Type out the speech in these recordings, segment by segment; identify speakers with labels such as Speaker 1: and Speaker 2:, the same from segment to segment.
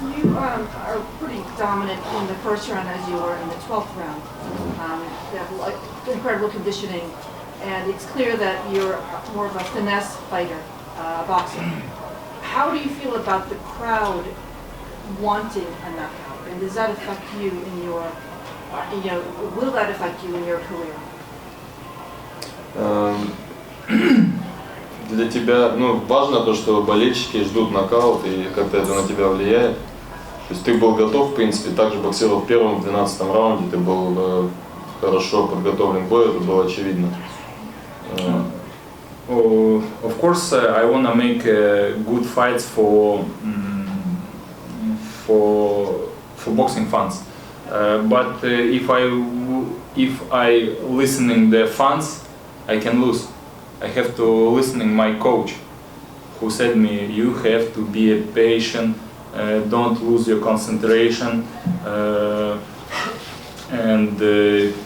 Speaker 1: You are pretty dominant in the first round as you were in the 12th round. You have incredible conditioning, and it's clear that you're more of a finesse fighter, boxer. How do you feel about the crowd wanting a knockout, and does that affect you in your, will that affect you in your career?
Speaker 2: Для тебя, важно то, что болельщики ждут нокаут, и как-то это на тебя влияет. То есть ты был готов, в принципе, также боксировал в первом, в 12-м раунде, ты был хорошо подготовлен к бою, это было очевидно.
Speaker 3: Of course, I want to make good fights for boxing fans. But if I listening the fans, I can lose. I have to listening my coach, who said me, you have to be a patient, don't lose your concentration, and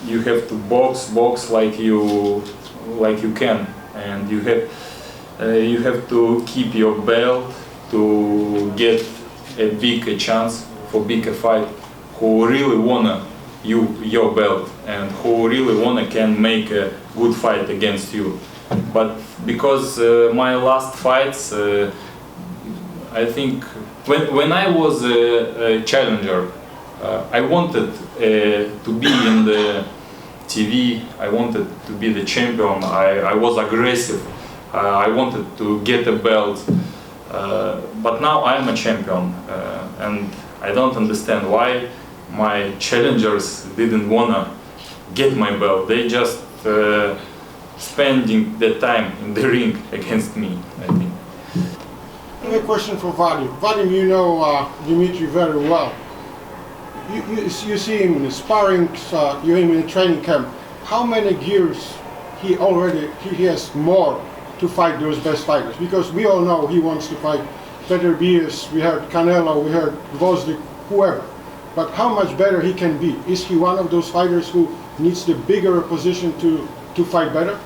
Speaker 3: you have to box like you can, and you have to keep your belt to get a big chance for bigger fight. Who really wanna your belt and who really wanna can make a good fight against you. But because my last fights, I think when I was a challenger, I wanted to be in the TV. I wanted to be the champion. I was aggressive. I wanted to get a belt. But now I'm a champion, and I don't understand why my challengers didn't wanna get my belt. They just spending the time in the ring against me, I think.
Speaker 4: I have a question for Vadim. Vadim, you know Dimitri very well. You see him in the sparring, you him in the training camp. How many gears he has more to fight those best fighters? Because we all know he wants to fight Peter Bias, we heard Canelo, we heard Gvozdyk, whoever. But how much better he can be? Is he one of those fighters who needs the bigger position to fight better?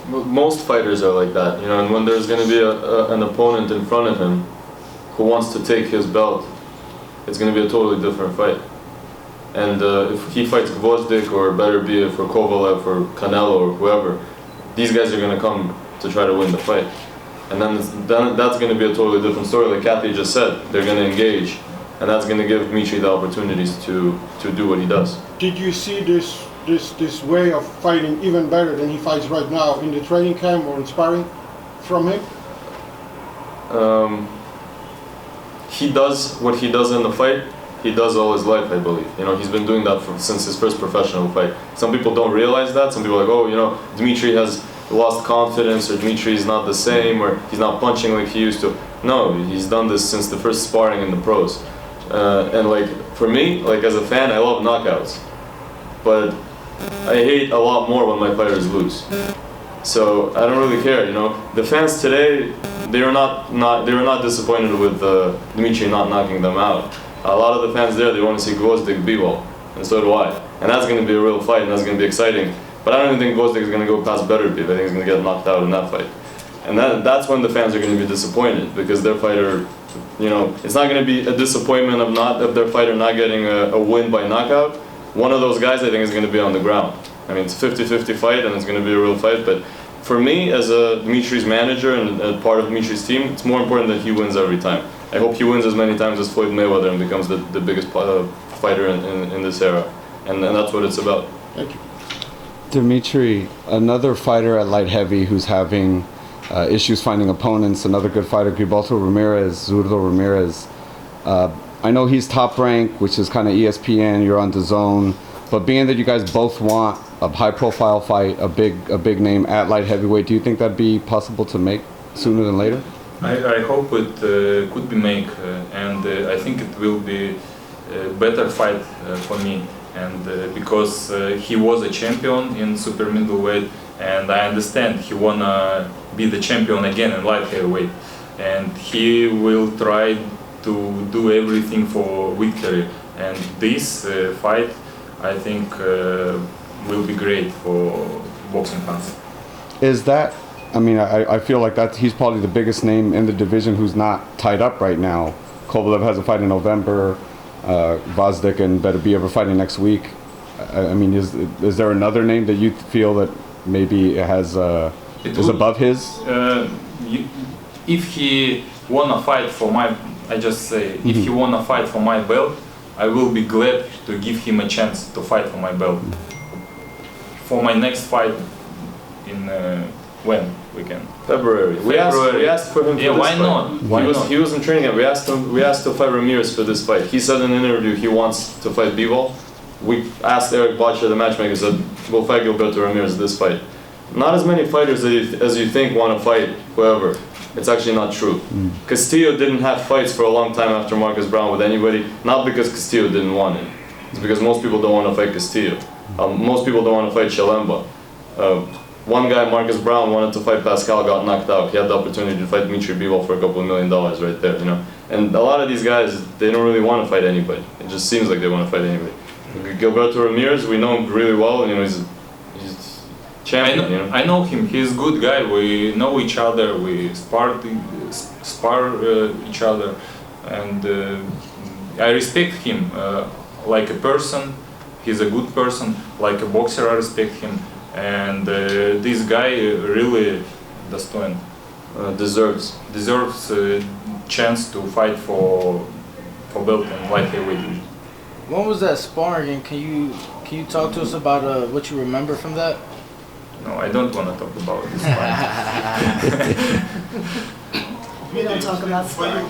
Speaker 2: Most fighters are like that, and when there's going to be an opponent in front of him who wants to take his belt, it's going to be a totally different fight. And if he fights Gvozdyk or Beterbiev or Kovalev or Canelo or whoever, these guys are going to come to try to win the fight. And then that's going to be a totally different story. Like Kathy just said, they're going to engage, and that's going to give Dmitry the opportunities to do what he does.
Speaker 4: Did you see this way of fighting even better than he fights right now in the training camp or in sparring from him?
Speaker 2: He does what he does in the fight. He does all his life, I believe. He's been doing that since his first professional fight. Some people don't realize that. Some people are like, Dmitry has lost confidence, or Dmitry is not the same, or he's not punching like he used to. No, he's done this since the first sparring in the pros. And for me, as a fan, I love knockouts, but I hate a lot more when my fighters lose. So I don't really care. The fans today, they were not disappointed with Dmitry not knocking them out. A lot of the fans there, they want to see Gvozdyk Bivol, and so do I. And that's going to be a real fight, and that's going to be exciting. But I don't even think Gvozdyk is going to go past Beterbiev. I think he's going to get knocked out in that fight. And that's when the fans are going to be disappointed, because their fighter, it's not going to be a disappointment of their fighter not getting a win by knockout. One of those guys, I think, is going to be on the ground. I mean, it's a 50-50 fight, and it's going to be a real fight. But for me, as Dimitri's manager and a part of Dimitri's team, it's more important that he wins every time. I hope he wins as many times as Floyd Mayweather and becomes the biggest fighter in this era. And that's what it's about.
Speaker 4: Thank you.
Speaker 5: Dimitri, another fighter at light heavy who's having issues finding opponents, another good fighter, Ramirez, Zurdo Ramirez. I know he's Top Rank, which is kind of ESPN, you're on DAZN, but being that you guys both want a high-profile fight, a big name at light heavyweight, do you think that'd be possible to make sooner than later?
Speaker 3: I hope it could be made, and I think it will be a better fight for me. And because he was a champion in super middleweight, and I understand he wanna be the champion again in light heavyweight, and he will try to do everything for victory. And this fight, I think, will be great for boxing fans.
Speaker 5: Is that? I mean, I feel like he's probably the biggest name in the division who's not tied up right now, Kovalev has a fight in November. Gvozdyk and Beterbiev are fighting next week. I mean, is there another name that you feel that maybe is above his?
Speaker 3: If he wanna fight for my, I just say, if he wanna fight for my belt, I will be glad to give him a chance to fight for my belt. For my next fight in when we can?
Speaker 2: February. We asked for him for
Speaker 3: yeah,
Speaker 2: this
Speaker 3: why
Speaker 2: fight.
Speaker 3: not? Why not?
Speaker 2: He was in training camp. We asked to fight Ramirez for this fight. He said in an interview he wants to fight Bivol. We asked Eric Botcher, the matchmaker, said we'll fight Gilberto Ramirez this fight. Not as many fighters as you think want to fight whoever. It's actually not true. Castillo didn't have fights for a long time after Marcus Brown with anybody, not because Castillo didn't want it. It's because most people don't want to fight Castillo. Most people don't want to fight Shalemba. One guy, Marcus Brown, wanted to fight Pascal, got knocked out. He had the opportunity to fight Dmitry Bivol for a couple $1 million right there, you know. And a lot of these guys, they don't really want to fight anybody. It just seems like they want to fight anybody. Gilberto Ramirez, we know him really well. You know, he's champion. You know?
Speaker 3: I know him. He's a good guy. We know each other. We spar each other, and I respect him like a person. He's a good person. Like a boxer, I respect him. And this guy really deserves a chance to fight for belt and light heavyweight.
Speaker 6: When was that sparring, and can you talk to us about what you remember from that?
Speaker 3: No, I don't want to talk about this fight.
Speaker 7: We don't talk about sparring.